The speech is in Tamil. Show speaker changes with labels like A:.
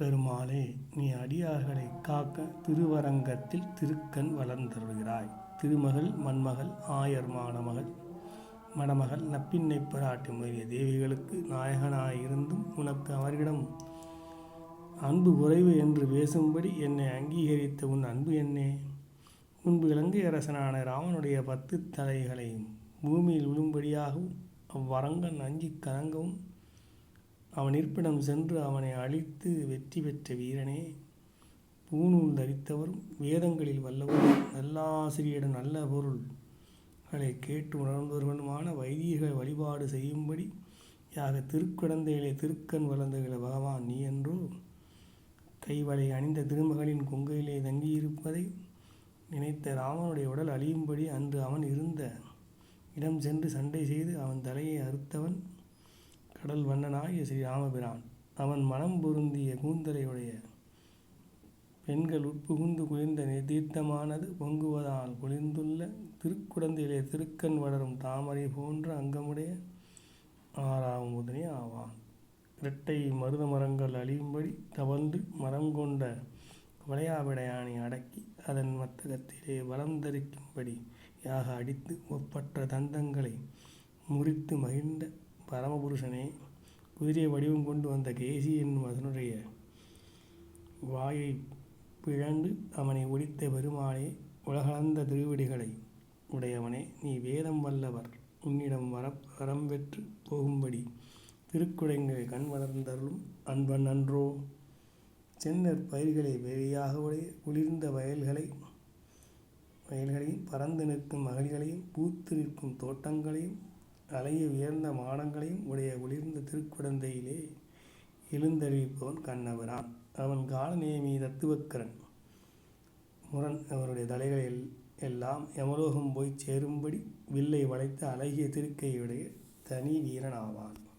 A: பெருமாளே, நீ அடியார்களை காக்க திருவரங்கத்தில் திருக்கண் வளர்ந்தருள்கிறாய். திருமகள் மண்மகள் ஆயர் மணமகள் நப்பின்னை பிராட்டி முதலிய தேவிகளுக்கு நாயகனாயிருந்தும் உனக்கு அவர்களிடம் அன்பு குறைவு என்று பேசும்படி என்னை அங்கீகரித்த உன் அன்பு என்னே? முன்பு இலங்கை அரசனான ராமனுடைய 10 தலைகளையும் பூமியில் விழும்படியாகவும் அவ்வரங்கன் அஞ்சிக் கலங்கவும் அவன் இருப்பிடம் சென்று அவனை அழித்து வெற்றி பெற்ற வீரனே, பூநூல் தரித்தவரும் வேதங்களில் வல்லவரும் நல்லாசிரியரிடம் நல்ல பொருள்களை கேட்டு உணர்ந்தவர்களுமான வைதிகர்கள் வழிபாடு செய்யும்படி யாக திருக்குடந்தையிலே திருக்கண் வளர்ந்துகிற பகவான் நீ என்றோ? கைவளை அணிந்த திருமகளின் கொங்கையிலே தங்கியிருப்பதை நினைத்த ராமனுடைய உடல் அழியும்படி அன்று அவன் இருந்த இடம் சென்று சண்டை செய்து அவன் தலையை அறுத்தவன் கடல் வண்ணனாகிய ஸ்ரீராமபிரான். அவன் மனம் பொருந்திய கூந்தலையுடைய பெண்கள் உட்புகுந்து குளிர்ந்த தீர்த்தமானது பொங்குவதால் குளிர்ந்துள்ள திருக்குடந்தையிலே திருக்கண் வளரும் தாமரை போன்ற அங்கமுடைய ஆறாவமுதனே ஆவான். இரட்டை மருத மரங்கள் அழியும்படி தவழ்ந்து மரம் கொண்ட வளையாவிடையானை அடக்கி அதன் மத்தகத்திலே வலம் தரிக்கும்படி யாக அடித்து ஒப்பற்ற தந்தங்களை முறித்து மகிழ்ந்த பரமபுருஷனே, குதிரை வடிவம் கொண்டு வந்த கேசி என்னும் அதனுடைய வாயை பிழந்து அவனை ஒழித்த பெருமாளே, உலகளந்த திருவடிகளை உடையவனே, நீ வேதம் வல்லவர் உன்னிடம் வரம் பெற்று போகும்படி திருக்குடங்களை கண் வளர்ந்தருளும் அன்பன் அன்றோ? செந்நெற் பயிர்களை வெளியாக உடைய குளிர்ந்த வயல்களையும் பறந்து நிற்கும் மகள்களையும் பூத்து நிற்கும் தோட்டங்களையும் அலைய உயர்ந்த மாடங்களையும் உடைய குளிர்ந்த திருக்குடந்தையிலே எழுந்தழிப்பவன் கண்ணபிரான். அவன் காலநேமி தத்துவக்கரன் முரண். அவருடைய தலைகளில் எல்லாம் யமலோகம் போய் சேரும்படி வில்லை வளைத்த அழகிய திருக்கையுடைய தனி வீரனாவான்.